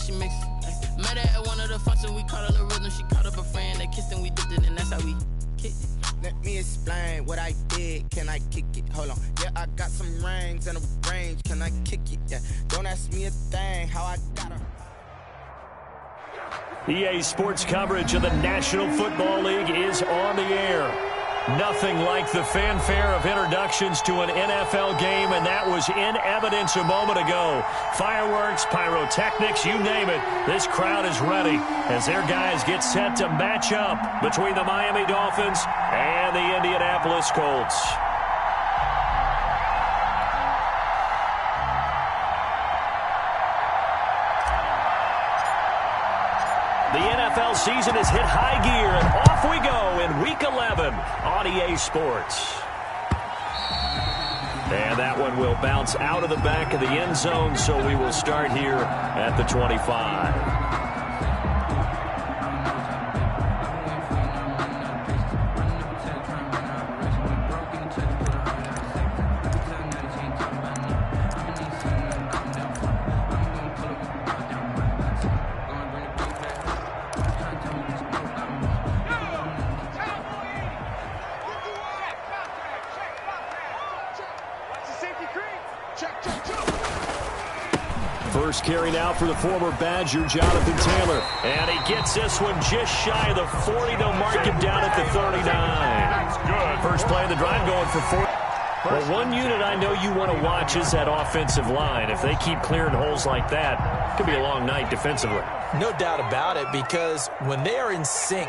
she mix it. Met her at one of the functions, we caught a little rhythm. She caught up a friend, they kissed and we dipped it, and that's how we kicked it. Let me explain what I did. Can I kick it? Hold on. Yeah, I got some rings and a range. Can I kick it? Yeah. Don't ask me a thing. How I got her. EA Sports coverage of the National Football League is on the air. Nothing like the fanfare of introductions to an NFL game, and that was in evidence a moment ago. Fireworks, pyrotechnics, you name it. This crowd is ready as their guys get set to match up between the Miami Dolphins and the Indianapolis Colts. The NFL season has hit high gear, and off we go in Week 11 on EA Sports. And that one will bounce out of the back of the end zone, so we will start here at the 25. First carry now for the former Badger, Jonathan Taylor. And he gets this one just shy of the 40. They'll mark him down at the 39. That's good. First play of the drive going for 40. Well, one unit I know you want to watch is that offensive line. If they keep clearing holes like that, it could be a long night defensively. No doubt about it, because when they are in sync,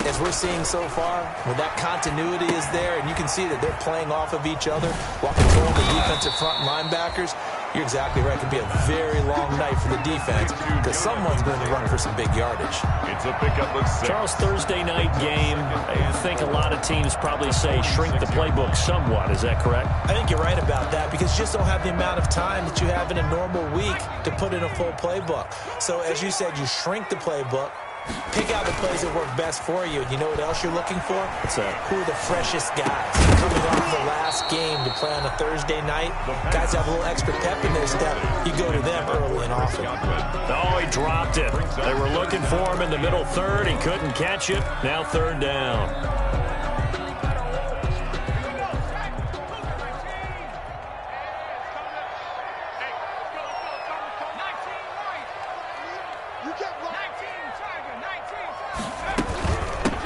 as we're seeing so far, when that continuity is there, and you can see that they're playing off of each other while controlling the defensive front linebackers, you're exactly right. It could be a very long night for the defense because someone's going to run for some big yardage. It's a pickup of 6. Charles, Thursday night game, I think a lot of teams probably say shrink the playbook somewhat. Is that correct? I think you're right about that because you just don't have the amount of time that you have in a normal week to put in a full playbook. So as you said, you shrink the playbook, pick out the plays that work best for you. And you know what else you're looking for? What's that? Who are the freshest guys coming off the last game to play on a Thursday night? Guys have a little extra pep in their step. You go to them early and often. Oh, he dropped it. They were looking for him in the middle third. He couldn't catch it. Now third down.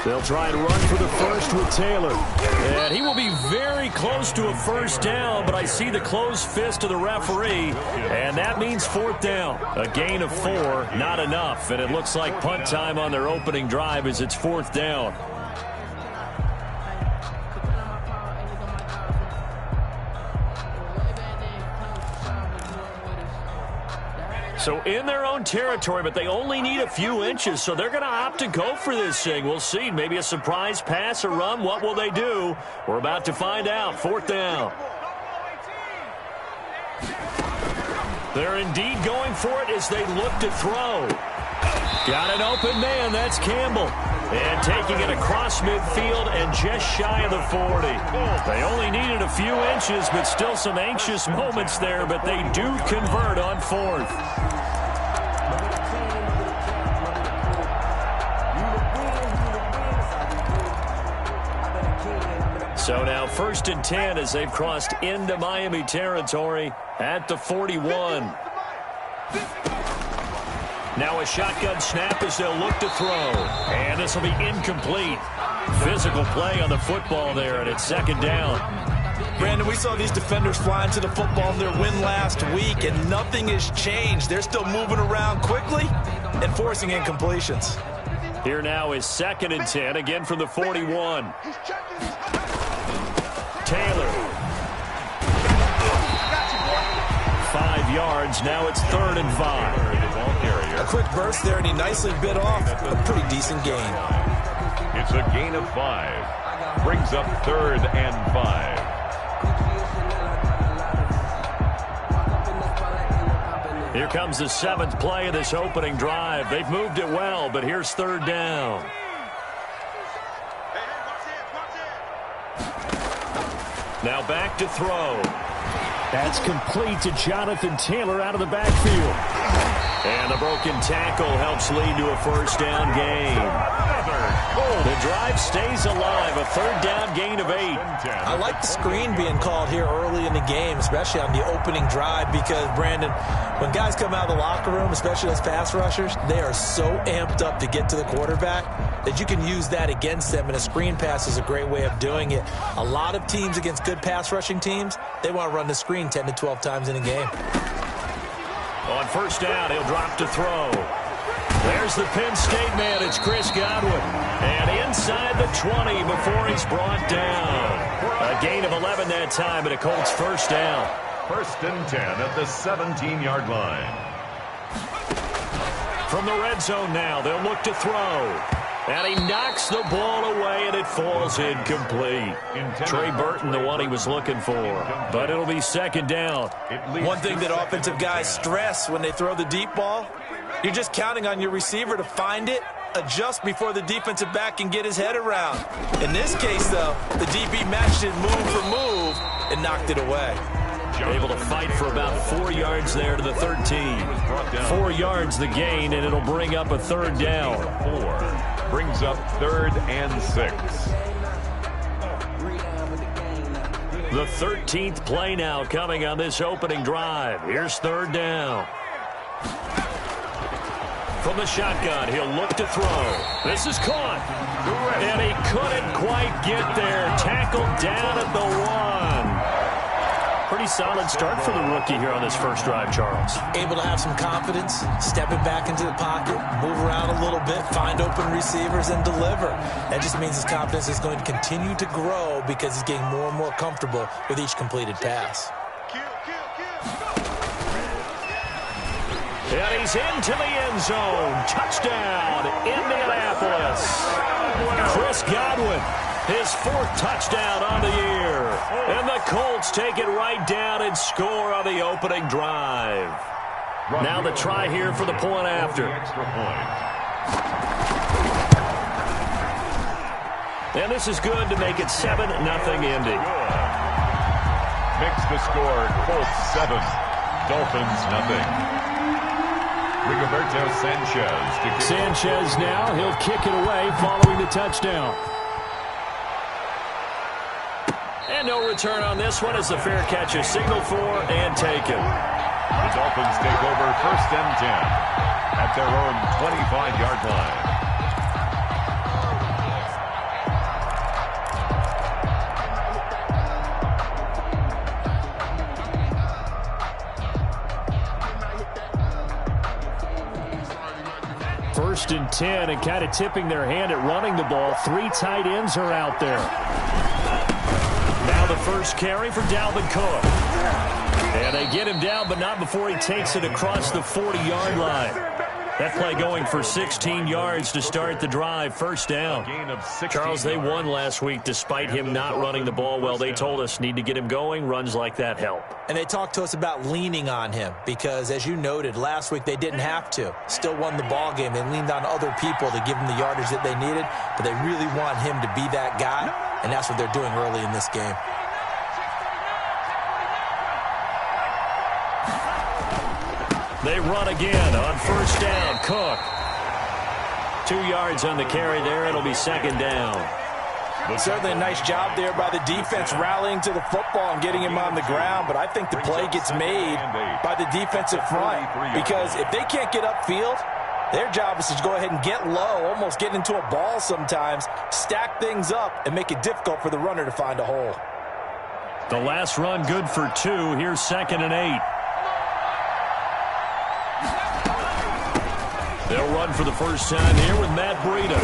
They'll try and run for the first with Taylor. And he will be very close to a first down, but I see the closed fist of the referee, and that means fourth down. A gain of 4, not enough, and it looks like punt time on their opening drive as it's fourth down. So in their own territory, but they only need a few inches, so they're going to opt to go for this thing. We'll see. Maybe a surprise pass or run. What will they do? We're about to find out. Fourth down. They're indeed going for it as they look to throw. Got an open man. That's Campbell. And taking it across midfield and just shy of the 40. They only needed a few inches, but still some anxious moments there, but they do convert on fourth. So now first and 10 as they've crossed into Miami territory at the 41. Now a shotgun snap as they'll look to throw. And this will be incomplete. Physical play on the football there, and it's second down. Brandon, we saw these defenders fly into the football in their win last week, and nothing has changed. They're still moving around quickly and forcing incompletions. Here now is second and 10, again from the 41. Taylor. 5 yards. Now it's third and 5. A quick burst there, and he nicely bit off a pretty decent gain. It's a gain of 5. Brings up third and 5. Here comes the 7th play of this opening drive. They've moved it well, but here's third down. Now back to throw. That's complete to Jonathan Taylor out of the backfield. And the broken tackle helps lead to a first down gain. The drive stays alive, a third down gain of 8. I like the screen being called here early in the game, especially on the opening drive, because, Brandon, when guys come out of the locker room, especially those pass rushers, they are so amped up to get to the quarterback that you can use that against them, and a screen pass is a great way of doing it. A lot of teams against good pass rushing teams, they want to run the screen 10 to 12 times in a game. On first down, he'll drop to throw. There's the Penn State man. It's Chris Godwin. And inside the 20 before he's brought down. A gain of 11 that time, and a Colts first down. 1st and 10 at the 17-yard line. From the red zone now, they'll look to throw. And he knocks the ball away, and it falls incomplete. Trey Burton, the one he was looking for. But it'll be second down. One thing that offensive guys stress when they throw the deep ball, you're just counting on your receiver to find it, adjust before the defensive back can get his head around. In this case, though, the DB matched it move for move and knocked it away. Able to fight for about 4 yards there to the 13. 4 yards the gain, and it'll bring up a third down. 4 brings up 3rd and 6. The 13th play now coming on this opening drive. Here's third down. From the shotgun, he'll look to throw. This is caught. And he couldn't quite get there. Tackled down at the 1. Pretty solid start for the rookie here on this first drive, Charles. Able to have some confidence, stepping back into the pocket, move around a little bit, find open receivers, and deliver. That just means his confidence is going to continue to grow because he's getting more and more comfortable with each completed pass. And he's into the end zone. Touchdown, Indianapolis. Chris Godwin, his 4th touchdown on the year. And the Colts take it right down and score on the opening drive. Now the try here for the point after. And this is good to make it 7-0 Indy. Makes the score Colts 7, Dolphins 0. Rigoberto Sanchez. Sanchez now, he'll kick it away following the touchdown. And no return on this one as the fair catch is signaled for and taken. The Dolphins take over 1st and 10 at their own 25-yard line. First and 10, and kind of tipping their hand at running the ball. 3 tight ends are out there. Now the first carry for Dalvin Cook. And they get him down, but not before he takes it across the 40-yard line. That play going for 16 yards to start the drive. First down. Charles, they won last week despite him not running the ball well. They told us need to get him going. Runs like that help. And they talked to us about leaning on him because, as you noted, last week they didn't have to. Still won the ball game. They leaned on other people to give them the yardage that they needed, but they really want him to be that guy, and that's what they're doing early in this game. They run again on first down. Cook. 2 yards on the carry there. It'll be second down. Certainly a nice job there by the defense rallying to the football and getting him on the ground, but I think the play gets made by the defensive front because if they can't get upfield, their job is to go ahead and get low, almost get into a ball sometimes, stack things up, and make it difficult for the runner to find a hole. The last run good for 2. Here's 2nd and 8. They'll run for the first time here with Matt Breida.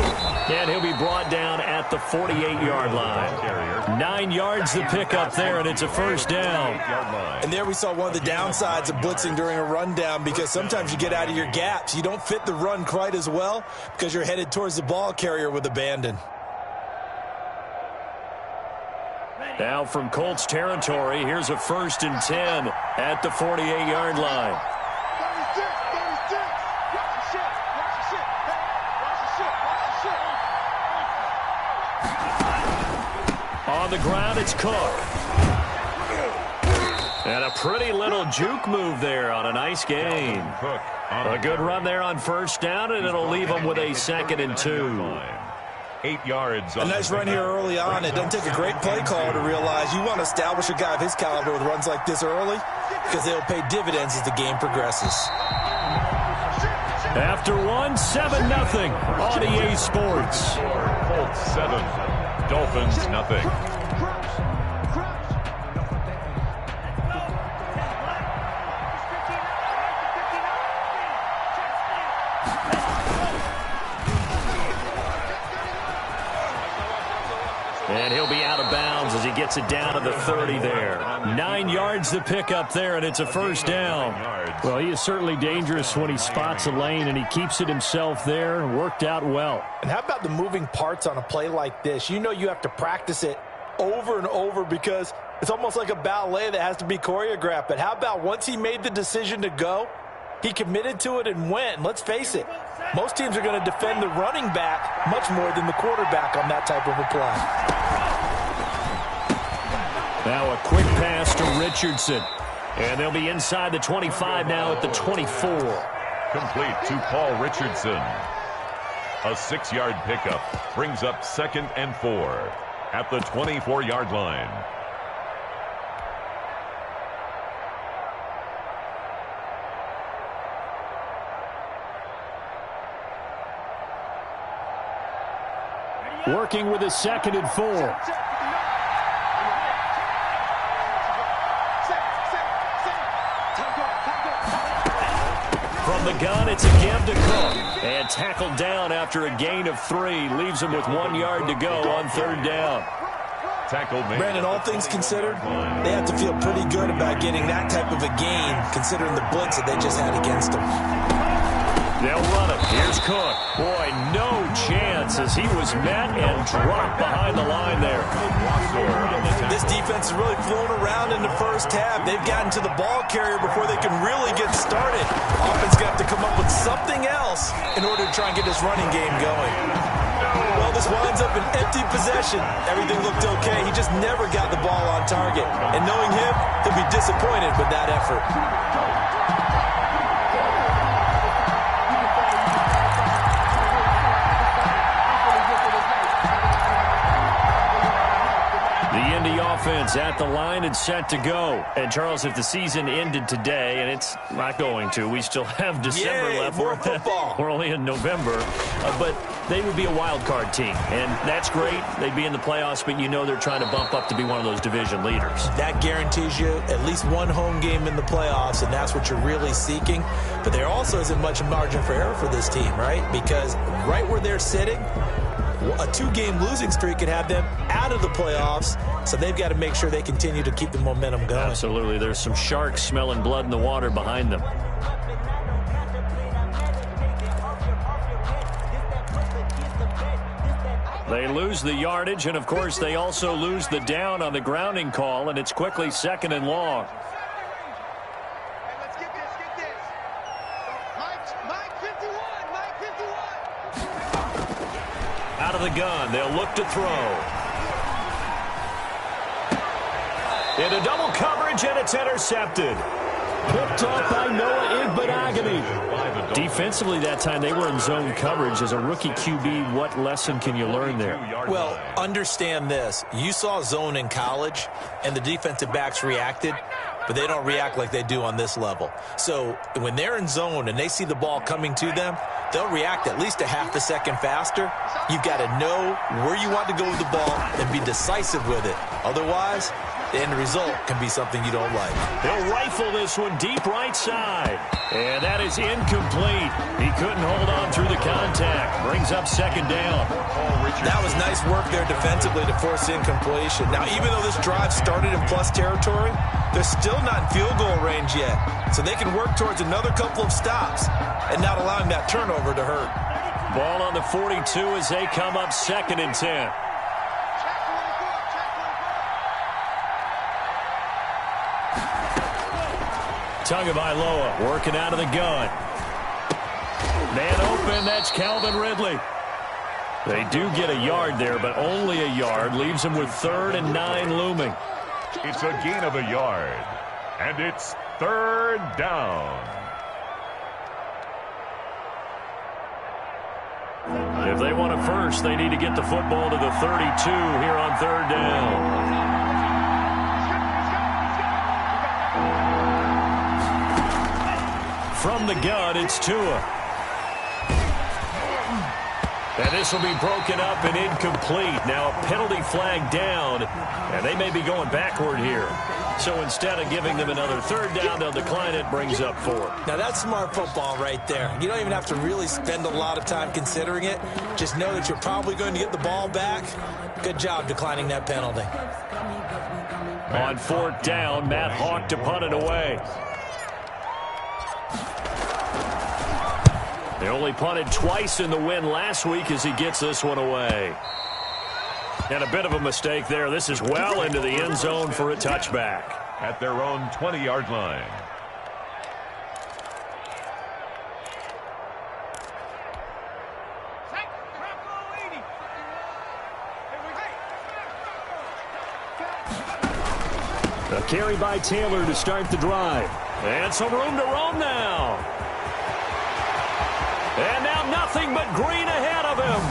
And he'll be brought down at the 48-yard line. 9 yards to pick up there, and it's a first down. And there we saw one of the downsides of blitzing during a rundown because sometimes you get out of your gaps. You don't fit the run quite as well because you're headed towards the ball carrier with abandon. Now from Colts territory, here's a 1st and 10 at the 48-yard line. On the ground, it's Cook. And a pretty little juke move there on a nice gain. Cook A good run there on first down, and it'll leave them with a 2nd and 2. 8 yards. A nice run here early on. It doesn't take a great play call to realize you want to establish a guy of his caliber with runs like this early because they'll pay dividends as the game progresses. After 7-0 on EA Sports. Colts 7, Dolphins 0. And he'll be out of bounds as he gets it down to the 30 there. 9 yards to pick up there, and it's a first down. Well, he is certainly dangerous when he spots a lane, and he keeps it himself there. Worked out well. And how about the moving parts on a play like this? You know you have to practice it over and over because it's almost like a ballet that has to be choreographed. But how about once he made the decision to go, he committed to it and went. And let's face it, most teams are going to defend the running back much more than the quarterback on that type of a play. Now a quick pass to Richardson. And they'll be inside the 25 now at the 24. Complete to Paul Richardson. A 6-yard pickup brings up 2nd and 4 at the 24-yard line. Working with a 2nd and 4. From the gun, it's a give to Cook. And tackled down after a gain of 3. Leaves him with 1 yard to go on 3rd down. Brandon, all things considered, they have to feel pretty good about getting that type of a gain considering the blitz that they just had against them. They'll run it. Here's Cook. Boy, no chance as he was met and dropped behind the line there. This defense is really flown around in the first half. They've gotten to the ball carrier before they can really get started. Offense got to come up with something else in order to try and get this running game going. Well, this winds up an empty possession. Everything looked okay. He just never got the ball on target. And knowing him, he'll be disappointed with that effort. Offense at the line and set to go. And Charles, if the season ended today, and it's not going to, we still have December left. More football. We're only in November, but they would be a wild card team, and that's great. They'd be in the playoffs, but you know they're trying to bump up to be one of those division leaders. That guarantees you at least one home game in the playoffs, and that's what you're really seeking. But there also isn't much margin for error for this team, right? Because right where they're sitting, a 2-game losing streak could have them out of the playoffs, so they've got to make sure they continue to keep the momentum going. Absolutely. There's some sharks smelling blood in the water behind them. They lose the yardage, and, of course, they also lose the down on the grounding call, and it's quickly 2nd and long. Out of the gun, they'll look to throw. Into double coverage, and it's intercepted. Picked off by Noah Igbenogany. Defensively that time, they were in zone coverage. As a rookie QB, what lesson can you learn there? Well, understand this. You saw zone in college, and the defensive backs reacted, but they don't react like they do on this level. So when they're in zone and they see the ball coming to them, they'll react at least a half a second faster. You've got to know where you want to go with the ball and be decisive with it. Otherwise, the end result can be something you don't like. They'll rifle this one deep right side. And that is incomplete. He couldn't hold on through the contact. Brings up 2nd down. That was nice work there defensively to force incompletion. Now, even though this drive started in plus territory, they're still not in field goal range yet. So they can work towards another couple of stops and not allowing that turnover to hurt. Ball on the 42 as they come up 2nd and 10. Tagovailoa working out of the gun. Man open, that's Calvin Ridley. They do get a yard there, but only a yard. Leaves them with 3rd and 9 looming. It's a gain of a yard, and it's 3rd down. If they want a first, they need to get the football to the 32 here on third down. From the gun, it's Tua. And this will be broken up and incomplete. Now a penalty flag down, and they may be going backward here. So instead of giving them another third down, they'll decline it, brings up 4. Now that's smart football right there. You don't even have to really spend a lot of time considering it. Just know that you're probably going to get the ball back. Good job declining that penalty. On 4th down, Matt Hawk to punt it away. They only punted twice in the win last week as he gets this one away. And a bit of a mistake there. This is well into the end zone for a touchback. At their own 20-yard line. A carry by Taylor to start the drive. And some room to roam now. And now nothing but green ahead of him.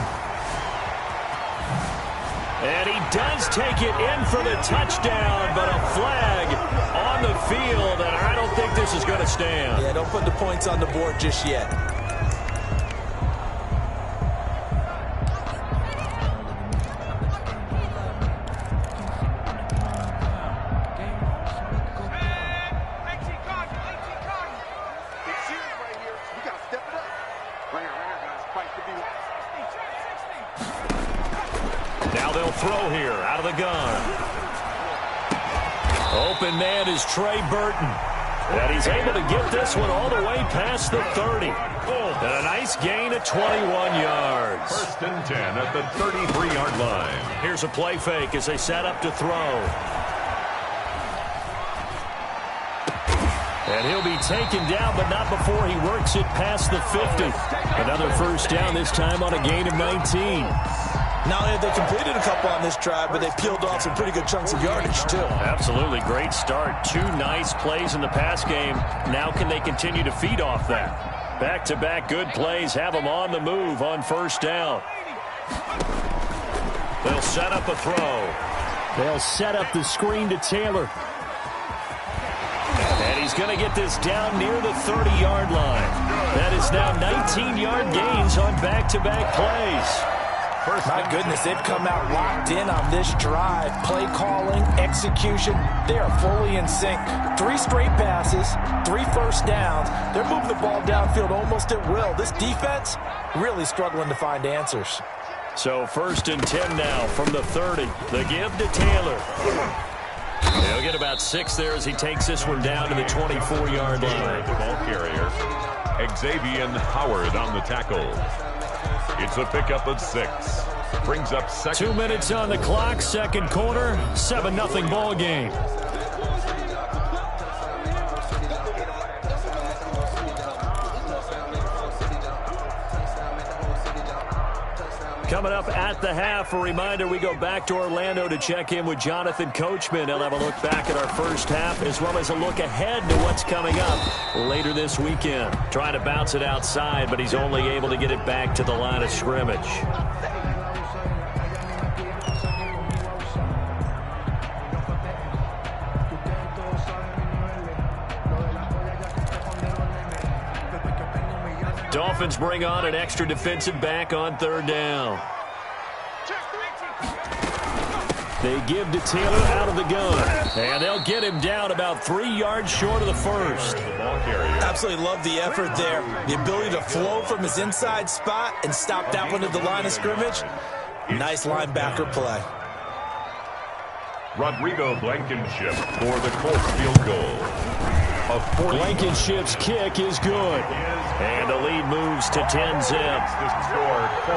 And he does take it in for the touchdown, but a flag on the field, and I don't think this is going to stand. Yeah, don't put the points on the board just yet. Throw here out of the gun. Open man is Trey Burton. And he's able to get this one all the way past the 30. And a nice gain of 21 yards. 1st and 10 at the 33-yard line. Here's a play fake as they set up to throw. And he'll be taken down, but not before he works it past the 50. Another 1st down, this time on a gain of 19. Not only have they completed a couple on this drive, but they peeled off some pretty good chunks of yardage, too. Absolutely. Great start. 2 nice plays in the pass game. Now can they continue to feed off that? Back-to-back good plays have them on the move on 1st down. They'll set up a throw. They'll set up the screen to Taylor. And he's going to get this down near the 30-yard line. That is now 19-yard gains on back-to-back plays. My goodness, they've come out locked in on this drive. Play calling, execution, they are fully in sync. 3 straight passes, 3 1st downs. They're moving the ball downfield almost at will. This defense really struggling to find answers. So 1st and 10 now from the 30. The give to Taylor. He'll get about 6 there as he takes this one down to the 24-yard line. The ball carrier, Xavier Howard on the tackle. It's a pickup of 6. Brings up 2nd. 2 minutes on the clock, 2nd quarter, 7-0 ball game. Coming up at the half, a reminder, we go back to Orlando to check in with Jonathan Coachman. He'll have a look back at our 1st half as well as a look ahead to what's coming up later this weekend. Trying to bounce it outside, but he's only able to get it back to the line of scrimmage. Dolphins bring on an extra defensive back on 3rd down. They give to Taylor out of the gun. And they'll get him down about 3 yards short of the 1st. Absolutely love the effort there. The ability to flow from his inside spot and stop that one at the line of scrimmage. Nice linebacker play. Rodrigo Blankenship for the Colts field goal. Blankenship's kick is good. And the lead moves to 10-zip.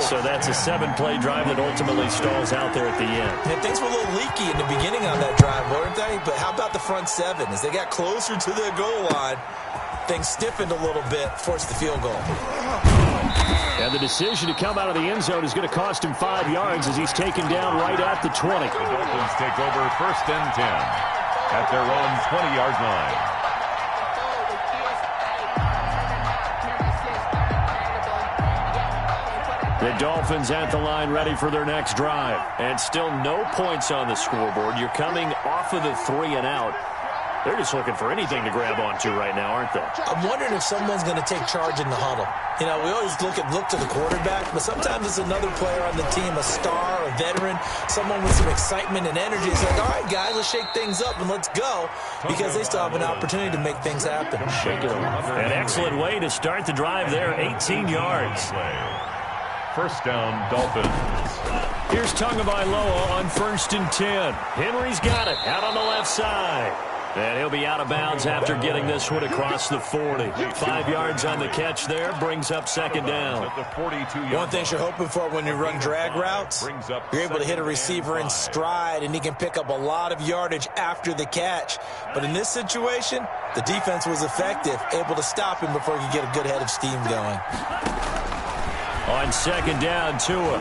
So that's a 7-play drive that ultimately stalls out there at the end. And things were a little leaky in the beginning on that drive, weren't they? But how about the front 7? As they got closer to the goal line, things stiffened a little bit, forced the field goal. And the decision to come out of the end zone is going to cost him 5 yards as he's taken down right at the 20. The Dolphins take over 1st and 10 at their own 20-yard line. The Dolphins at the line ready for their next drive. And still no points on the scoreboard. You're coming off of the 3 and out. They're just looking for anything to grab onto right now, aren't they? I'm wondering if someone's going to take charge in the huddle. You know, we always look to the quarterback, but sometimes it's another player on the team, a star, a veteran, someone with some excitement and energy. It's like, all right, guys, let's shake things up and let's go, because they still have an opportunity to make things happen. Shake it up. An excellent way to start the drive there, 18 yards. First down, Dolphins. Here's Tagovailoa on 1st and 10. Henry's got it out on the left side. And he'll be out of bounds after getting this one across the 40. 5 yards on the catch there, brings up 2nd down. One thing you're hoping for when you run drag routes, you're able to hit a receiver in stride, and he can pick up a lot of yardage after the catch. But in this situation, the defense was effective, able to stop him before he could get a good head of steam going. On 2nd down, Tua.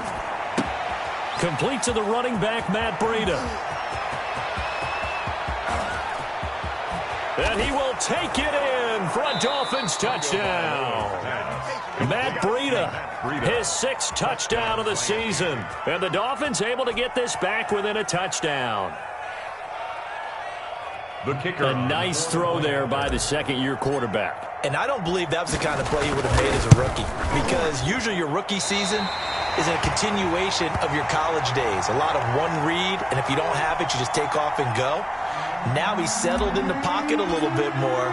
Complete to the running back, Matt Breida. And he will take it in for a Dolphins touchdown. Matt Breida, his 6th touchdown of the season. And the Dolphins able to get this back within a touchdown. The kicker. A nice throw there by the 2nd-year quarterback. And I don't believe that was the kind of play he would have made as a rookie, because usually your rookie season is a continuation of your college days. A lot of one read, and if you don't have it, you just take off and go. Now he's settled in the pocket a little bit more,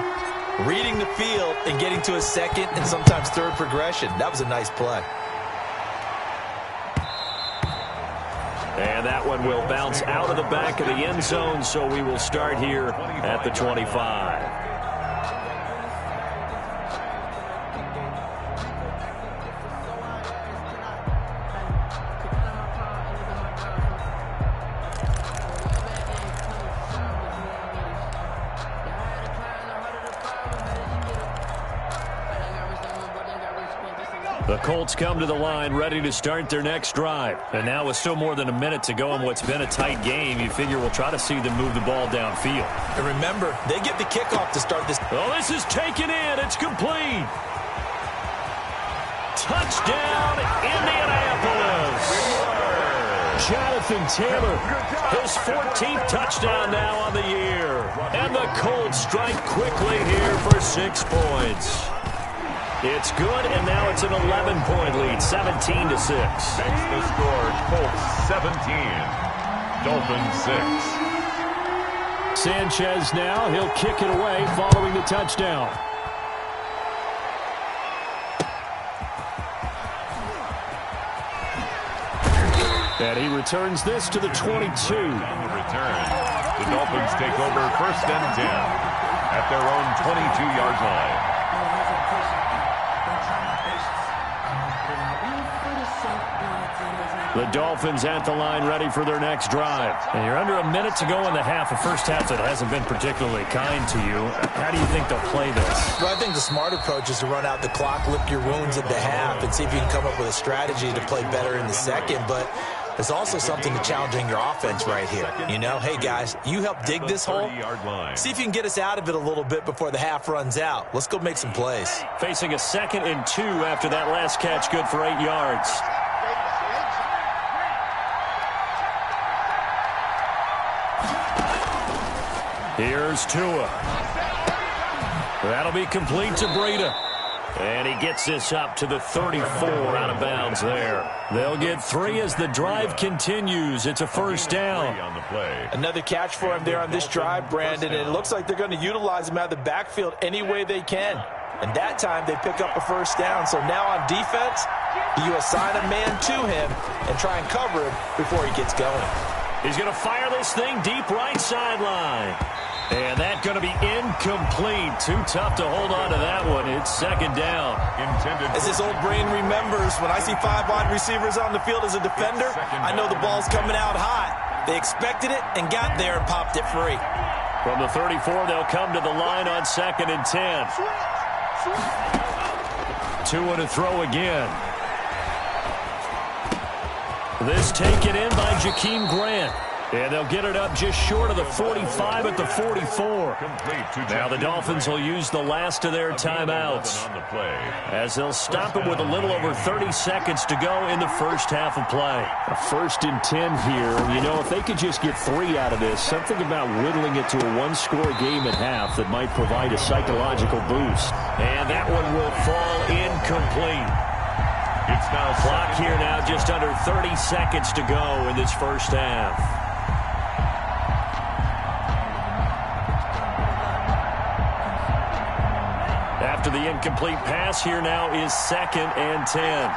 reading the field and getting to a 2nd and sometimes 3rd progression. That was a nice play. And that one will bounce out of the back of the end zone, so we will start here at the 25. The Colts come to the line ready to start their next drive. And now with still more than a minute to go in what's been a tight game, you figure we'll try to see them move the ball downfield. And remember, they get the kickoff to start this. Oh, this is taken in. It's complete. Touchdown, Indianapolis. Jonathan Taylor, his 14th touchdown now on the year. And the Colts strike quickly here for 6 points. It's good, and now it's an 11-point lead, 17-6. Makes the score, Colts 17, Dolphins 6. Sanchez now, he'll kick it away following the touchdown. And he returns this to the 22. On the return, the Dolphins take over 1st and 10 at their own 22-yard line. The Dolphins at the line ready for their next drive. And you're under a minute to go in the half, a first half that hasn't been particularly kind to you. How do you think they'll play this? Well, I think the smart approach is to run out the clock, lick your wounds at the half, and see if you can come up with a strategy to play better in the 2nd. But there's also something to challenging your offense right here. You know, hey, guys, you help dig this hole. See if you can get us out of it a little bit before the half runs out. Let's go make some plays. Facing a 2nd and 2 after that last catch, good for 8 yards. Here's Tua. That'll be complete to Breida. And he gets this up to the 34 out of bounds there. They'll get 3 as the drive continues. It's a 1st down. Another catch for him there on this drive, Brandon. And it looks like they're going to utilize him out of the backfield any way they can. And that time they pick up a 1st down. So now on defense, you assign a man to him and try and cover him before he gets going. He's going to fire this thing deep right sideline. And that's going to be incomplete. Too tough to hold on to that one. It's 2nd down. As this old brain remembers, when I see 5 wide receivers on the field as a defender, I know the ball's coming out hot. They expected it and got there and popped it free. From the 34, they'll come to the line on 2nd and 10. Tua to throw again. This taken in by Jakeem Grant. And they'll get it up just short of the 45 at the 44. Now the Dolphins will use the last of their timeouts as they'll stop it with a little over 30 seconds to go in the first half of play. A 1st and 10 here. You know, if they could just get 3 out of this, something about whittling it to a one-score game at half that might provide a psychological boost. And that one will fall incomplete. It's now clock here now, just under 30 seconds to go in this first half. After the incomplete pass, here now is 2nd and 10.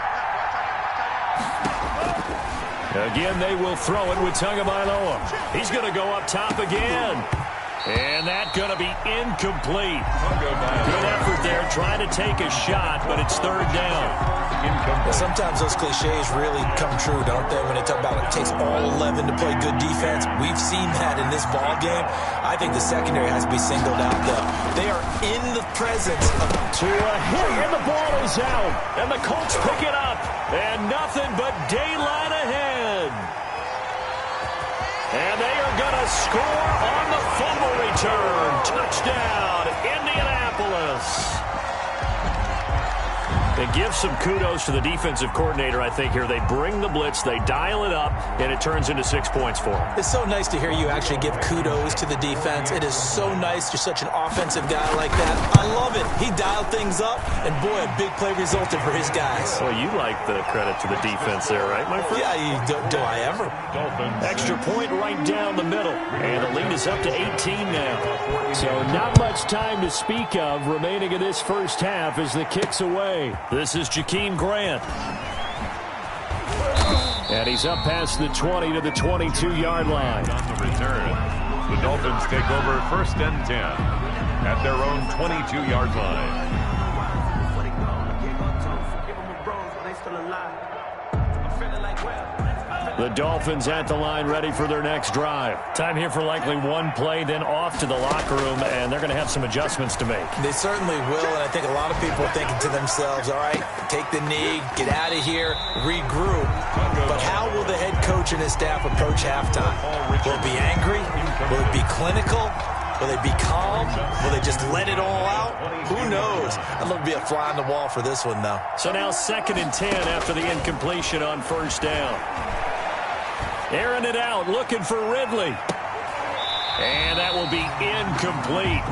Again, they will throw it with Tagovailoa. He's going to go up top again. And that's going to be incomplete. Good effort there, trying to take a shot, but it's 3rd down. Well, sometimes those cliches really come true, don't they? When they talk about it takes all 11 to play good defense. We've seen that in this ball game. I think the secondary has to be singled out, though. They are in the presence of to a hit, and the ball is out. And the Colts pick it up. And nothing but daylight ahead. And they are going to score on the fumble return. Touchdown, Indianapolis. It gives some kudos to the defensive coordinator, I think, here. They bring the blitz, they dial it up, and it turns into 6 points for them. It's so nice to hear you actually give kudos to the defense. It is so nice. You're such an offensive guy like that. I love it. He dialed things up, and boy, a big play resulted for his guys. Well, you like the credit to the defense there, right, my friend? Yeah, do I ever? Extra point right down the middle, and the lead is up to 18 now. So not much time to speak of remaining in this first half as the kick's away. This is Jakeem Grant. And he's up past the 20 to the 22-yard line. On the return, the Dolphins take over 1st and 10 at their own 22-yard line. The Dolphins at the line, ready for their next drive. Time here for likely one play, then off to the locker room, and they're going to have some adjustments to make. They certainly will, and I think a lot of people are thinking to themselves, all right, take the knee, get out of here, regroup. But how will the head coach and his staff approach halftime? Will it be angry? Will it be clinical? Will they be calm? Will they just let it all out? Who knows? I'd love to be a fly on the wall for this one, though. So now 2nd and 10 after the incompletion on 1st down. Airing it out, looking for Ridley. And that will be incomplete.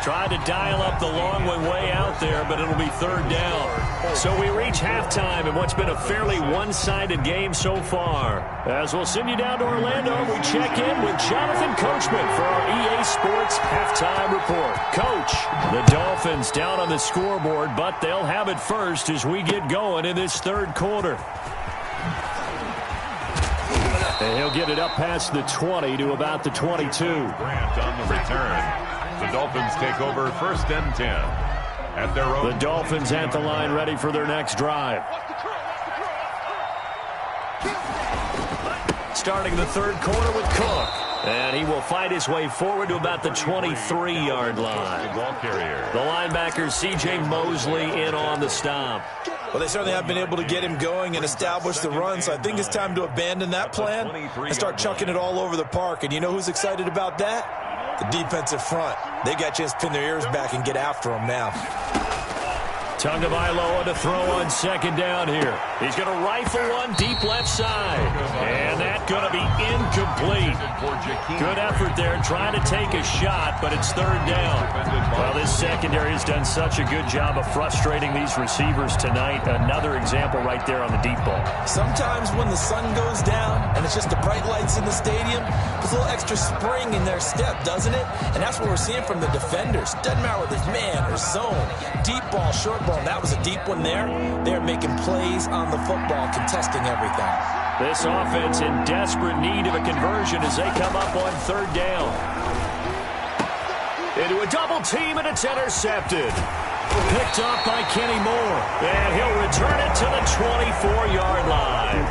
Tried to dial up the long one way out there, but it'll be 3rd down. So we reach halftime in what's been a fairly one-sided game so far. As we'll send you down to Orlando, we check in with Jonathan Coachman for our EA Sports Halftime Report. Coach, the Dolphins down on the scoreboard, but they'll have it first as we get going in this 3rd quarter. And he'll get it up past the 20 to about the 22. Grant on the return. The Dolphins take over 1st and 10 at their own. The Dolphins at the line, ready for their next drive. Starting the 3rd quarter with Cook. And he will fight his way forward to about the 23-yard line. The linebacker, C.J. Mosley, in on the stop. Well, they certainly have been able to get him going and establish the run, so I think it's time to abandon that plan and start chucking it all over the park. And you know who's excited about that? The defensive front. They got a chance to pin their ears back and get after him now. Tagovailoa to throw on 2nd down here. He's going to rifle one deep left side. And that's going to be incomplete. Good effort there, trying to take a shot, but it's 3rd down. Well, this secondary has done such a good job of frustrating these receivers tonight. Another example right there on the deep ball. Sometimes when the sun goes down and it's just the bright lights in the stadium, there's a little extra spring in their step, doesn't it? And that's what we're seeing from the defenders. Doesn't matter whether it's man or zone, deep ball, short ball. That was a deep one there. They're making plays on the football, contesting everything. This offense in desperate need of a conversion as they come up on 3rd down. Into a double team, and it's intercepted. Picked off by Kenny Moore. And he'll return it to the 24-yard line.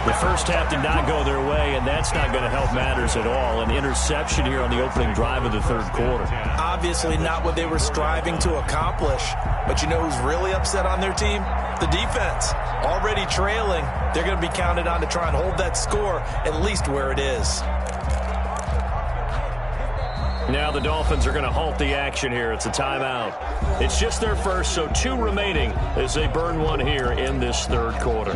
The first half did not go their way, and that's not going to help matters at all. An interception here on the opening drive of the 3rd quarter. Obviously not what they were striving to accomplish. But you know who's really upset on their team? The defense. Already trailing. They're going to be counted on to try and hold that score at least where it is. Now the Dolphins are going to halt the action here. It's a timeout. It's just their first, so 2 remaining as they burn one here in this third quarter.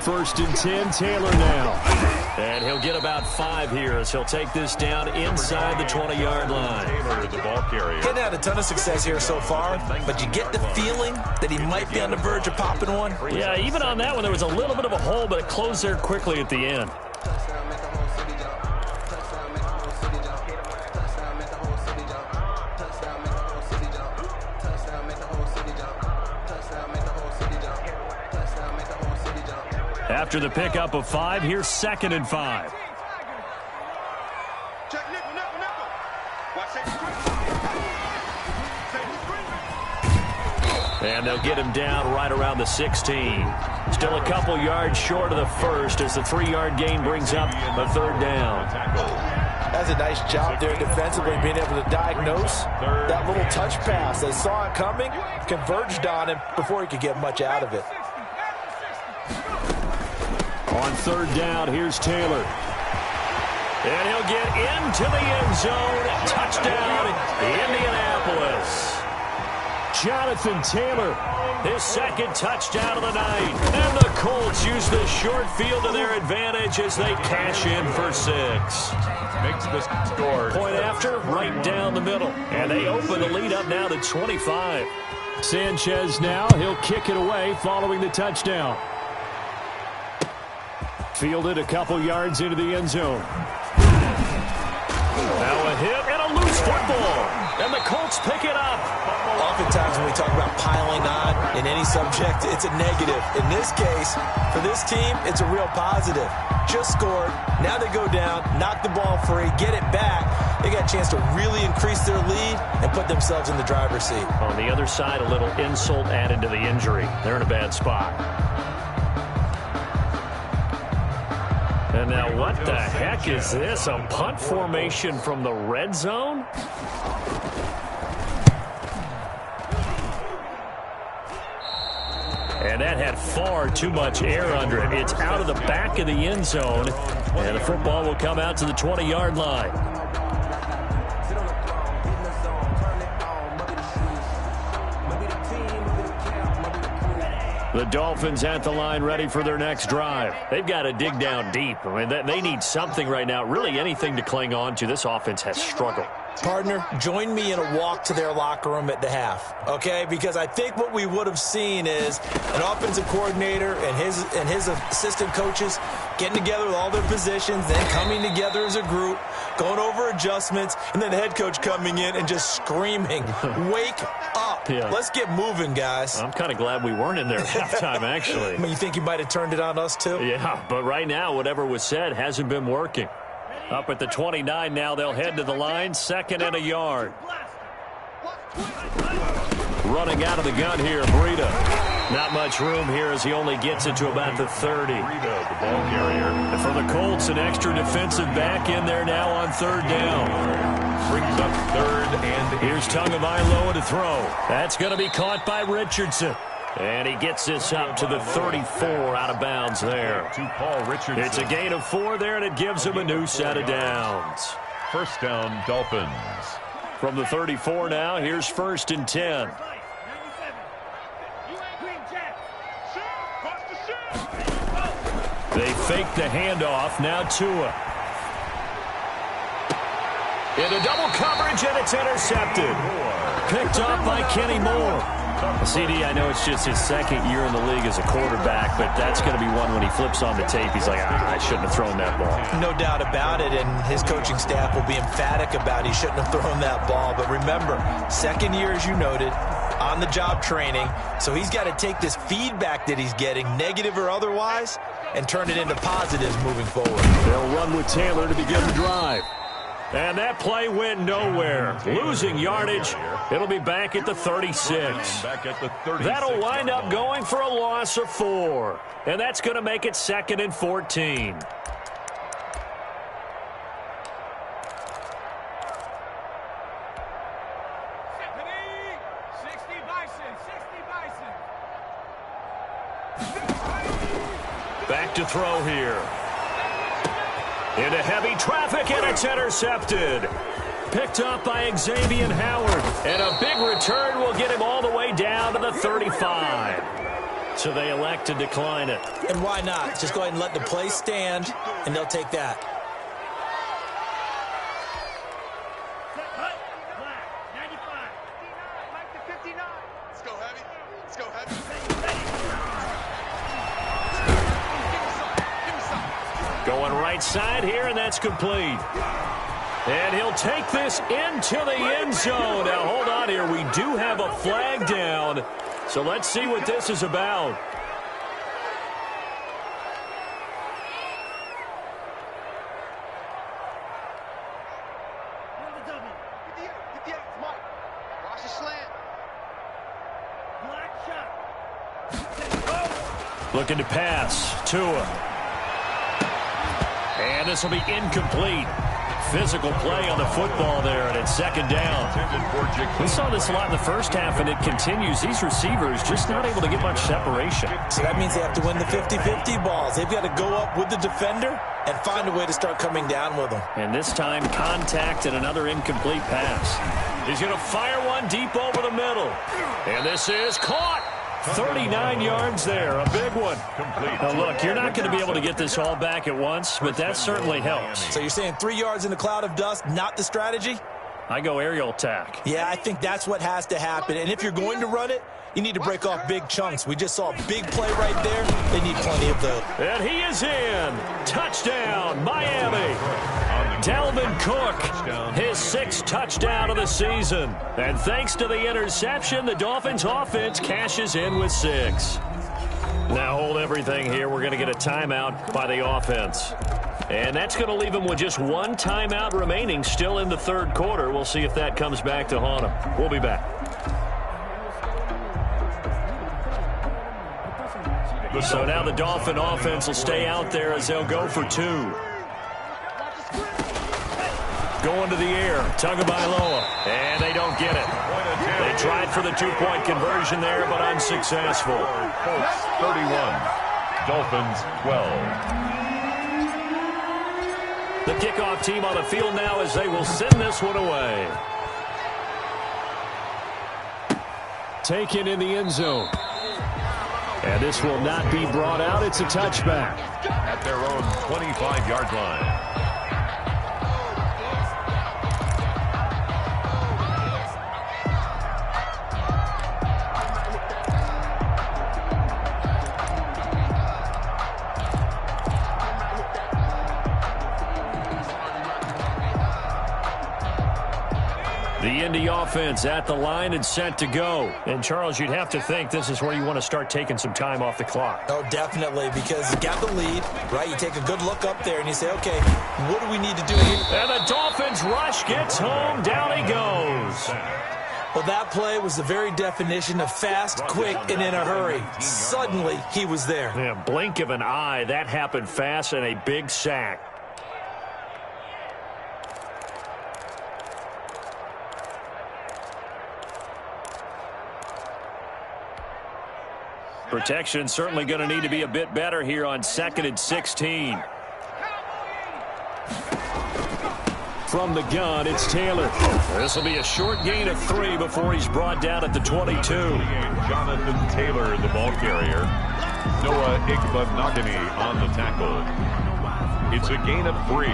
First and 10, Taylor now. And he'll get about 5 here as he'll take this down inside the 20-yard line. Taylor, the ball carrier. He's had a ton of success here so far, but you get the feeling that he might be on the verge of popping one. Yeah, even on that one, there was a little bit of a hole, but it closed there quickly at the end. After the pickup of 5, here's 2nd and 5. And they'll get him down right around the 16. Still a couple yards short of the first as the 3-yard gain brings up a 3rd down. That's a nice job there defensively, being able to diagnose that little touch pass. They saw it coming, converged on him before he could get much out of it. On 3rd down, here's Taylor. And he'll get into the end zone. Touchdown, Indianapolis. Jonathan Taylor, his 2nd touchdown of the night. And the Colts use the short field to their advantage as they cash in for 6. Makes the score. Point after, right down the middle. And they open the lead up now to 25. Sanchez now, he'll kick it away following the touchdown. Fielded a couple yards into the end zone. Now a hit and a loose football. And the Colts pick it up. Oftentimes when we talk about piling on in any subject, it's a negative. In this case, for this team, it's a real positive. Just scored. Now they go down, knock the ball free, get it back. They got a chance to really increase their lead and put themselves in the driver's seat. On the other side, a little insult added to the injury. They're in a bad spot. And now what the heck is this? A punt formation from the red zone? And that had far too much air under it. It's out of the back of the end zone. And the football will come out to the 20-yard line. The Dolphins at the line ready for their next drive. They've got to dig down deep. I mean, they need something right now, really anything to cling on to. This offense has struggled. Partner, join me in a walk to their locker room at the half, okay? Because I think what we would have seen is an offensive coordinator and his assistant coaches getting together with all their positions, then coming together as a group, going over adjustments, and then the head coach coming in and just screaming, wake up. Yeah. Let's get moving, guys. I'm kind of glad we weren't in there at halftime, actually. I mean, you think you might have turned it on us, too? Yeah, but right now, whatever was said hasn't been working. Up at the 29 now, they'll head to the line, 2nd and a yard. Running out of the gun here, Breida. Not much room here as he only gets it to about the 30. Breida, the ball carrier. And for the Colts, an extra defensive back in there now on 3rd down. Brings up 3rd and 8. Here's Tagovailoa to throw. That's going to be caught by Richardson. And he gets this up to the 34 out of bounds there. To Paul Richardson. It's a gain of 4 there, and it gives him a new set of downs. 1st down, Dolphins. From the 34 now, here's 1st and 10. They fake the handoff. Now Tua. Into double coverage, and it's intercepted. Picked up by Kenny Moore. CD, I know it's just his 2nd year in the league as a quarterback, but that's going to be one when he flips on the tape. He's like, I shouldn't have thrown that ball. No doubt about it, and his coaching staff will be emphatic about he shouldn't have thrown that ball. But remember, 2nd year, as you noted, on-the-job training, so he's got to take this feedback that he's getting, negative or otherwise, and turn it into positives moving forward. They'll run with Taylor to begin the drive. And that play went nowhere. Losing yardage. It'll be back at the 36. That'll wind up going for a loss of 4. And that's going to make it 2nd and 14. throw here. Into heavy traffic, and it's intercepted. Picked up by Xavier Howard. And a big return will get him all the way down to the 35. So they elect to decline it. And why not? Just go ahead and let the play stand, and they'll take that. Going right side here, and that's complete. And he'll take this into the end zone. Now, hold on here. We do have a flag down. So let's see what this is about. Looking to pass. Tua. And this will be incomplete. Physical play on the football there, and it's second down. We saw this a lot in the first half, and it continues. These receivers just not able to get much separation. So that means they have to win the 50-50 balls. They've got to go up with the defender and find a way to start coming down with them. And this time, contact and another incomplete pass. He's going to fire one deep over the middle. And this is caught. 39 yards there, a big one. Now, look, you're not going to be able to get this all back at once, but that certainly helps. So you're saying 3 yards in a cloud of dust, not the strategy? I go aerial attack. Yeah, I think that's what has to happen. And if you're going to run it, you need to break off big chunks. We just saw a big play right there. They need plenty of those. And he is in. Touchdown, Miami. Dalvin Cook, his 6th touchdown of the season. And thanks to the interception, the Dolphins offense cashes in with 6. Now hold everything here. We're going to get a timeout by the offense. And that's going to leave them with just one timeout remaining still in the third quarter. We'll see if that comes back to haunt them. We'll be back. So now the Dolphin offense will stay out there as they'll go for 2. Going to the air, Tagovailoa, and they don't get it. They tried for the 2-point conversion there, but unsuccessful. Colts 31, Dolphins 12. The kickoff team on the field now as they will send this one away. Taken in the end zone. And this will not be brought out. It's a touchback. At their own 25-yard line. The Indy offense at the line and set to go. And, Charles, you'd have to think this is where you want to start taking some time off the clock. Oh, definitely, because you got the lead, right? You take a good look up there and you say, okay, what do we need to do here? And the Dolphins rush gets home. Down he goes. Well, that play was the very definition of fast, quick, and in a hurry. Suddenly, he was there. Yeah, blink of an eye. That happened fast and a big sack. Protection certainly going to need to be a bit better here on 2nd and 16. From the gun, it's Taylor. This will be a short gain of 3 before he's brought down at the 22. Jonathan Taylor, the ball carrier. Noah Igbenogany on the tackle. It's a gain of 3.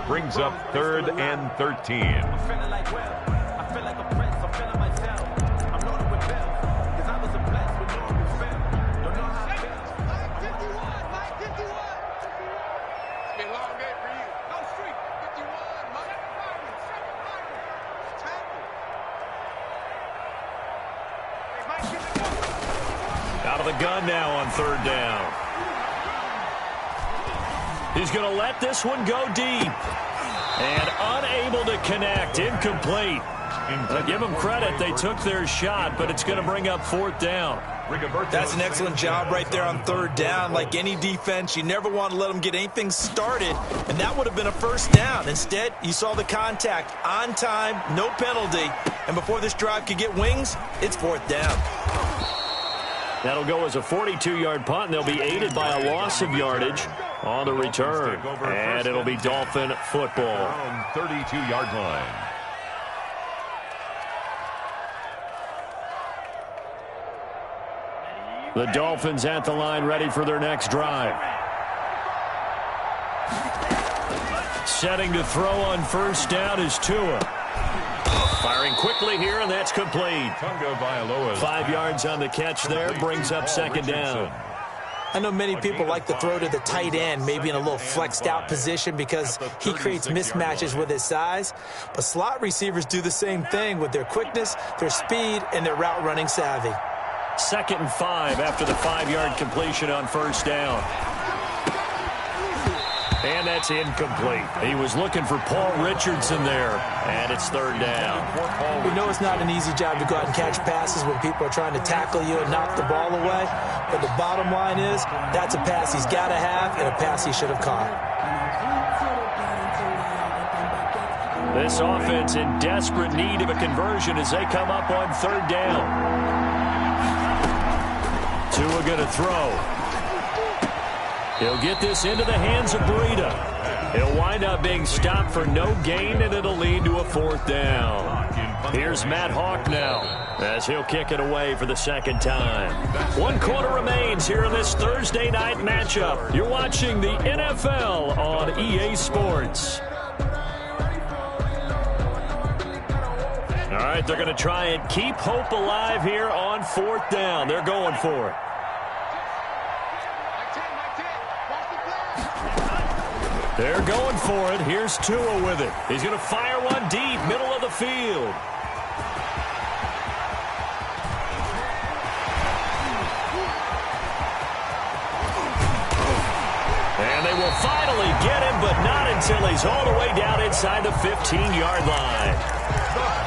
Brings up 3rd and 13. Out of the gun now on 3rd down. He's going to let this one go deep. And unable to connect. Incomplete. Give them credit. They took their shot, but it's going to bring up 4th down. That's an excellent job right there on 3rd down. Like any defense, you never want to let them get anything started, and that would have been a 1st down. Instead, you saw the contact on time, no penalty, and before this drive could get wings, it's 4th down. That'll go as a 42-yard punt, and they'll be aided by a loss of yardage on the return. And it'll be Dolphin football. 32-yard line. The Dolphins at the line, ready for their next drive. Setting to throw on first down is Tua. Firing quickly here, and that's complete. 5 yards on the catch there, brings up second down. I know many people like to throw to the tight end, maybe in a little flexed out position because he creates mismatches with his size. But slot receivers do the same thing with their quickness, their speed, and their route running savvy. 2nd and 5 after the 5-yard completion on first down. And that's incomplete. He was looking for Paul Richardson there, and it's 3rd down. We know it's not an easy job to go out and catch passes when people are trying to tackle you and knock the ball away, but the bottom line is that's a pass he's got to have and a pass he should have caught. This offense in desperate need of a conversion as they come up on 3rd down. Tua going to throw. He'll get this into the hands of Breida. He'll wind up being stopped for no gain, and it'll lead to a 4th down. Here's Matt Hawk now as he'll kick it away for the 2nd time. 1 quarter remains here in this Thursday night matchup. You're watching the NFL on EA Sports. All right, they're going to try and keep hope alive here on 4th down. They're going for it. They're going for it. Here's Tua with it. He's going to fire one deep, middle of the field. And they will finally get him, but not until he's all the way down inside the 15-yard line.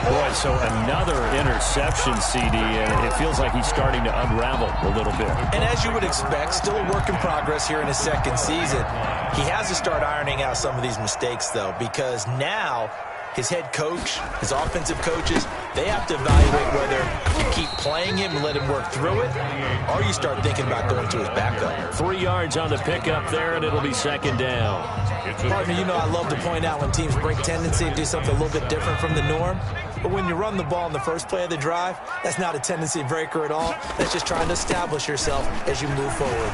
Boy, so another interception, CD, and it feels like he's starting to unravel a little bit. And as you would expect, still a work in progress here in his 2nd season. He has to start ironing out some of these mistakes, though, because now his head coach, his offensive coaches, they have to evaluate whether you keep playing him and let him work through it, or you start thinking about going to his backup. 3 yards on the pickup there, and it'll be 2nd down. Partner, you know I love to point out when teams break tendency and do something a little bit different from the norm. But when you run the ball in the first play of the drive, that's not a tendency breaker at all. That's just trying to establish yourself as you move forward.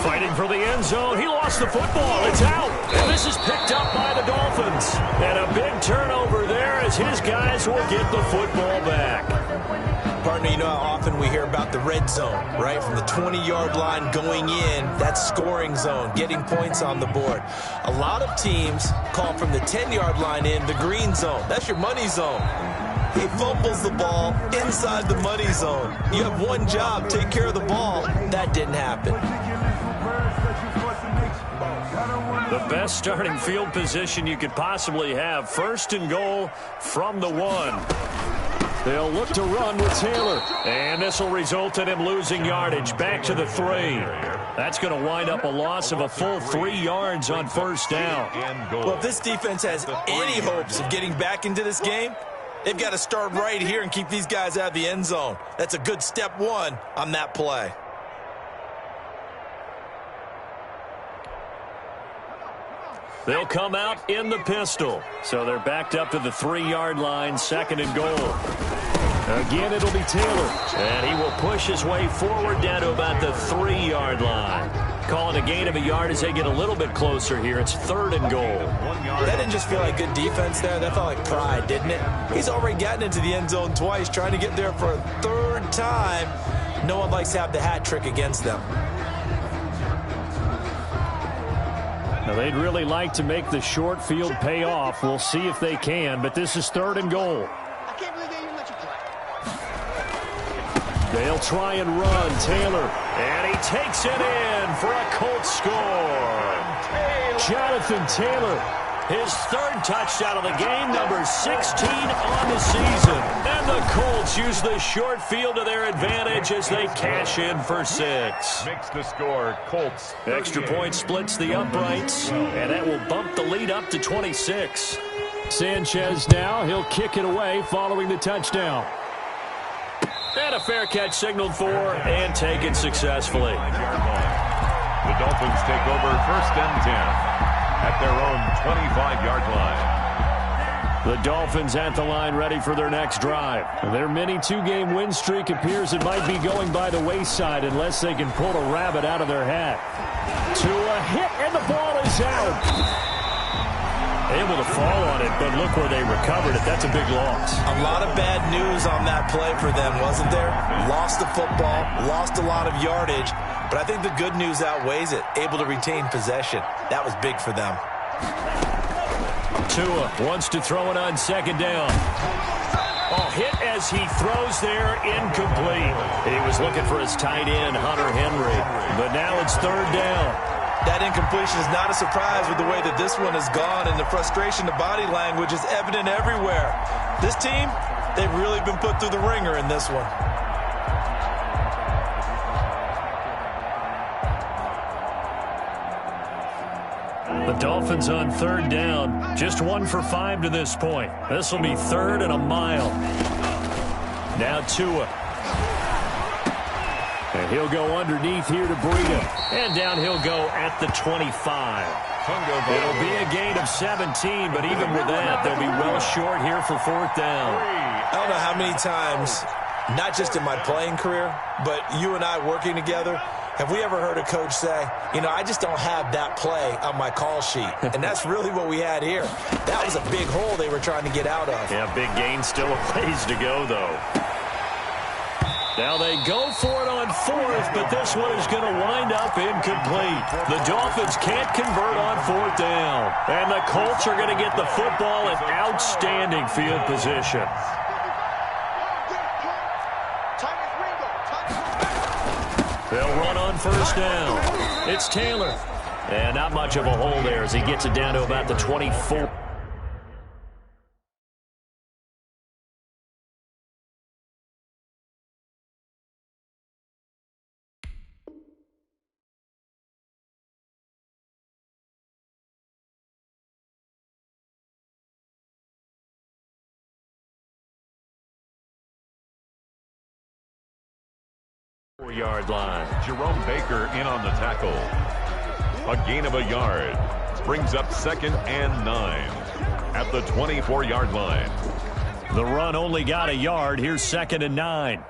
Fighting for the end zone. He lost the football. It's out. And this is picked up by the Dolphins. And a big turnover there as his guys will get the football back. Partner, you know how often we hear about the red zone, right? From the 20-yard line going in, that's scoring zone, getting points on the board. A lot of teams call from the 10-yard line in the green zone. That's your money zone. He fumbles the ball inside the money zone. You have one job, take care of the ball. That didn't happen. The best starting field position you could possibly have. 1st and goal from the 1. They'll look to run with Taylor. And this will result in him losing yardage back to the 3. That's going to wind up a loss of a full 3 yards on 1st down. Well, if this defense has any hopes of getting back into this game, they've got to start right here and keep these guys out of the end zone. That's a good step 1 on that play. They'll come out in the pistol. So they're backed up to the 3-yard line, 2nd and goal. Again, it'll be Taylor. And he will push his way forward down to about the 3-yard line. Calling a gain of a yard as they get a little bit closer here. It's 3rd and goal. That didn't just feel like good defense there. That felt like pride, didn't it? He's already gotten into the end zone twice, trying to get there for a 3rd time. No one likes to have the hat trick against them. Now, they'd really like to make the short field pay off. We'll see if they can, but this is 3rd and goal. I can't believe they even let you play. They'll try and run. Taylor, and he takes it in for a Colts score. Jonathan Taylor, his 3rd touchdown of the game, number 16 on the season. And the Colts use the short field to their advantage as they cash in for 6. Makes the score Colts. Extra point splits the uprights, and that will bump the lead up to 26. Sanchez now, he'll kick it away following the touchdown. And a fair catch signaled for and taken successfully. The Dolphins take over 1st and 10 at their own 25-yard line. The Dolphins at the line ready for their next drive. Their mini 2-game win streak appears it might be going by the wayside unless they can pull a rabbit out of their hat. To a hit, and the ball is out. Able to fall on it, but look where they recovered it. That's a big loss. A lot of bad news on that play for them, wasn't there? Lost the football, lost a lot of yardage, but I think the good news outweighs it. Able to retain possession. That was big for them. Tua wants to throw it on 2nd down. Oh, hit as he throws there, incomplete. He was looking for his tight end, Hunter Henry, but now it's 3rd down. That incompletion is not a surprise with the way that this one has gone, and the frustration, the body language is evident everywhere. This team, they've really been put through the ringer in this one. The Dolphins on 3rd down, just 1 for 5 to this point. This will be 3rd and a mile. Now Tua. And he'll go underneath here to Breida. And down he'll go at the 25. It'll be a gain of 17, but even with that, they'll be well short here for 4th down. I don't know how many times, not just in my playing career, but you and I working together, have we ever heard a coach say, you know, I just don't have that play on my call sheet. And that's really what we had here. That was a big hole they were trying to get out of. Yeah, big gain, still a ways to go, though. Now they go for it on 4th, but this one is going to wind up incomplete. The Dolphins can't convert on 4th down. And the Colts are going to get the football in outstanding field position. They'll run on 1st down. It's Taylor. And not much of a hole there as he gets it down to about the 24. Yard line. Jerome Baker in on the tackle. A gain of a yard. Brings up 2nd and 9 at the 24-yard line. The run only got a yard. Here's 2nd and 9.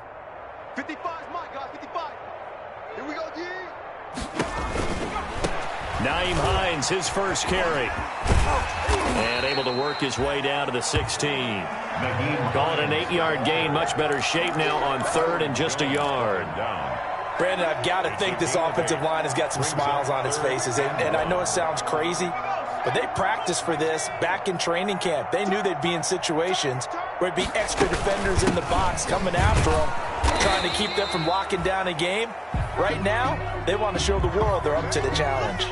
55 is mine, guys. 55. Here we go, D. Nyheim Hines, his first carry. And able to work his way down to the 16. Call it an 8-yard gain. Much better shape now on 3rd and just a yard. Brandon, I've got to think this offensive line has got some smiles on its faces. And I know it sounds crazy, but they practiced for this back in training camp. They knew they'd be in situations where it'd be extra defenders in the box coming after them, trying to keep them from locking down a game. Right now, they want to show the world they're up to the challenge.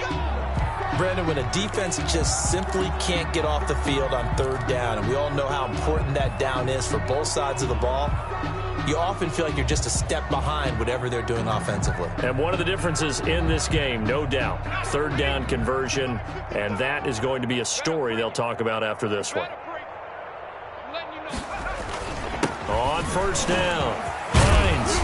Brandon, when a defense just simply can't get off the field on 3rd down, and we all know how important that down is for both sides of the ball, you often feel like you're just a step behind whatever they're doing offensively. And one of the differences in this game, no doubt, 3rd down conversion, and that is going to be a story they'll talk about after this one. On 1st down, Hines,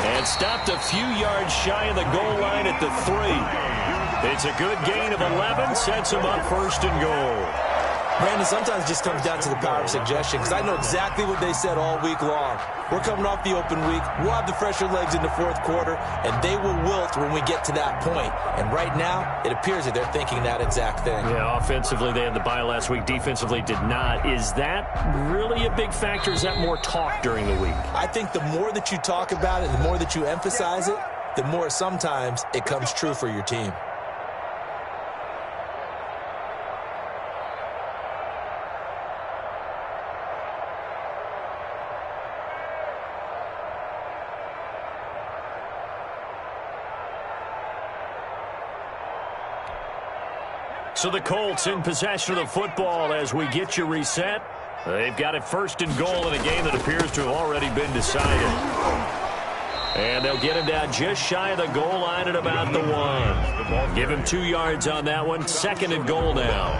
and stopped a few yards shy of the goal line at the 3. It's a good gain of 11, sets him up 1st and goal. Brandon, sometimes it just comes down to the power of suggestion, because I know exactly what they said all week long. We're coming off the open week. We'll have the fresher legs in the 4th quarter, and they will wilt when we get to that point. And right now, it appears that they're thinking that exact thing. Yeah, offensively, they had the bye last week. Defensively, did not. Is that really a big factor? Is that more talk during the week? I think the more that you talk about it, the more that you emphasize it, the more sometimes it comes true for your team. So the Colts in possession of the football as we get you reset. They've got it 1st and goal in a game that appears to have already been decided. And they'll get him down just shy of the goal line at about the 1. Give him 2 yards on that one. 2nd and goal now.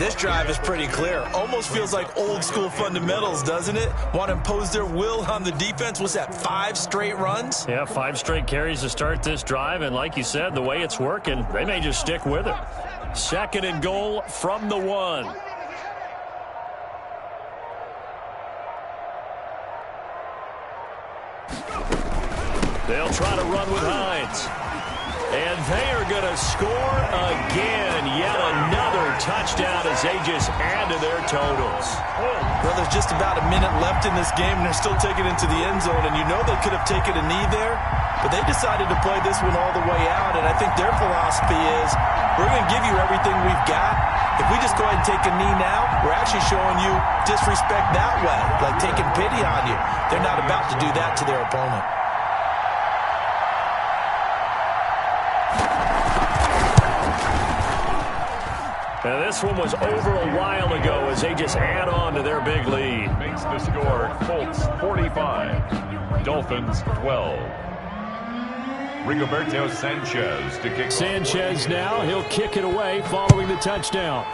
This drive is pretty clear. Almost feels like old school fundamentals, doesn't it? Want to impose their will on the defense. What's that, 5 straight runs? Yeah, 5 straight carries to start this drive. And like you said, the way it's working, they may just stick with it. 2nd and goal from the 1. They'll try to run with Hines. And they are going to score again. Yet another touchdown as they just add to their totals. Well, there's just about a minute left in this game, and they're still taking it into the end zone. And you know they could have taken a knee there, but they decided to play this one all the way out. And I think their philosophy is, we're going to give you everything we've got. If we just go ahead and take a knee now, we're actually showing you disrespect that way, like taking pity on you. They're not about to do that to their opponent. Now this one was over a while ago as they just add on to their big lead. Makes the score Colts 45, Dolphins 12. Rigoberto Sanchez to kick. Sanchez now, he'll kick it away following the touchdown.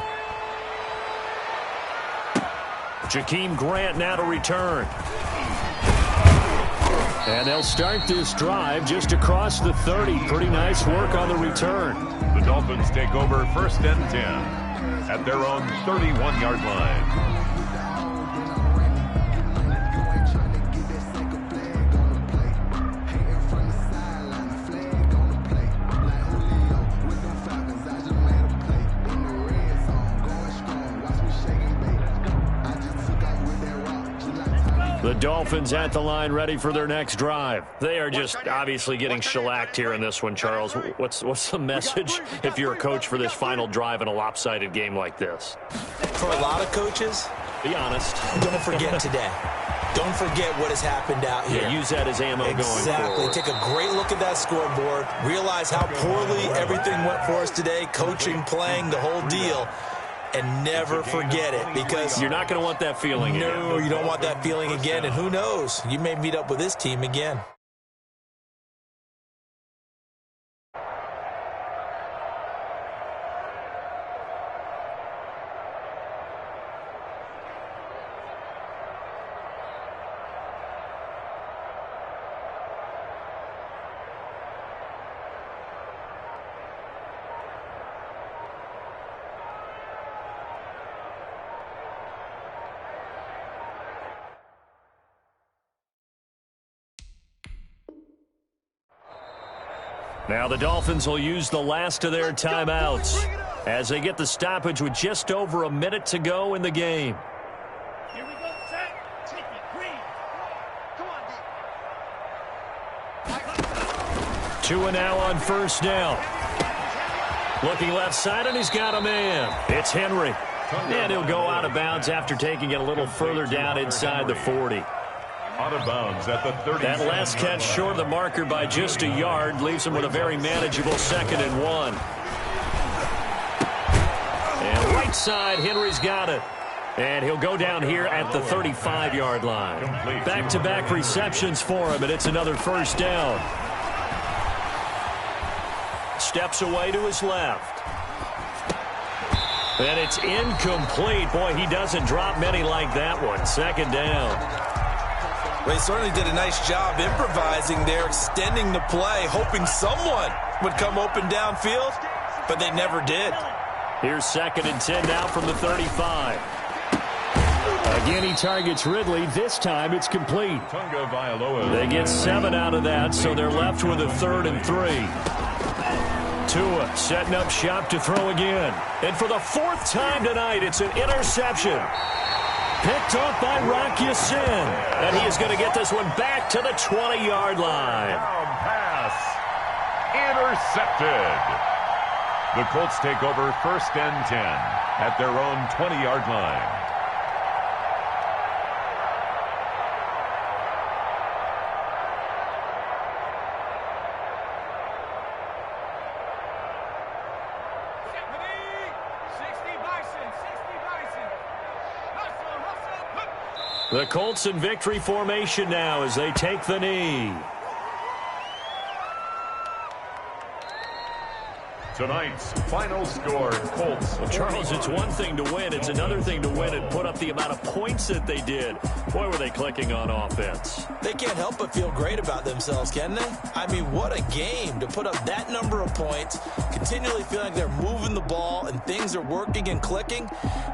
Jakeem Grant now to return. And they'll start this drive just across the 30. Pretty nice work on the return. The Dolphins take over 1st and 10 at their own 31-yard line. The Dolphins at the line, ready for their next drive. They are just obviously getting shellacked here in this one, Charles. What's the message if you're a coach for this final drive in a lopsided game like this? For a lot of coaches, be honest. Don't forget today. Don't forget what has happened out here. Yeah, use that as ammo going forward. Exactly. Take a great look at that scoreboard. Realize how poorly everything went for us today. Coaching, playing, the whole deal. And never forget it, because you're not going to want that feeling again. No, you don't want that feeling again. And who knows? You may meet up with this team again. Now the Dolphins will use the last of their timeouts as they get the stoppage with just over a minute to go in the game. Here we go, set. Take it, green. Come on, D. Tua now on 1st down. Looking left side, and he's got a man. It's Henry. And he'll go out of bounds after taking it a little further down inside the 40. Out of bounds at the 30. That last catch short of the marker by just a yard leaves him with a very manageable 2nd and 1. And right side, Henry's got it. And he'll go down here at the 35-yard line. Back-to-back receptions for him, and it's another 1st down. Steps away to his left. And it's incomplete. Boy, he doesn't drop many like that one. 2nd down. Well, he certainly did a nice job improvising there, extending the play, hoping someone would come open downfield, but they never did. Here's 2nd and 10 now from the 35. Again, he targets Ridley. This time it's complete. They get 7 out of that, so they're left with a 3rd and 3. Tua setting up shop to throw again. And for the 4th time tonight, it's an interception. Picked off by Rock Ya-Sin. And he is going to get this one back to the 20-yard line. Pass intercepted. The Colts take over 1st and 10 at their own 20-yard line. The Colts in victory formation now as they take the knee. Tonight's final score, Colts. Well, Charles, it's one thing to win. It's another thing to win and put up the amount of points that they did. Boy, were they clicking on offense. They can't help but feel great about themselves, can they? I mean, what a game to put up that number of points, continually feel like they're moving the ball and things are working and clicking.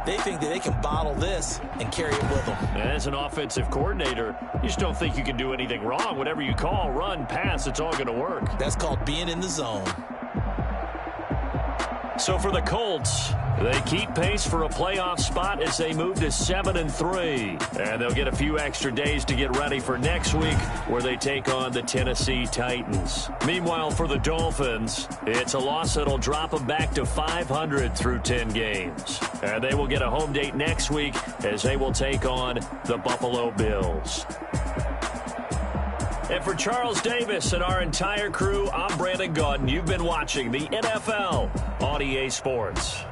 They think that they can bottle this and carry it with them. And as an offensive coordinator, you just don't think you can do anything wrong. Whatever you call, run, pass, it's all going to work. That's called being in the zone. So for the Colts, they keep pace for a playoff spot as they move to 7-3. And they'll get a few extra days to get ready for next week where they take on the Tennessee Titans. Meanwhile, for the Dolphins, it's a loss that'll drop them back to 500 through 10 games. And they will get a home date next week as they will take on the Buffalo Bills. And for Charles Davis and our entire crew, I'm Brandon Gaudin. You've been watching the NFL on EA Sports.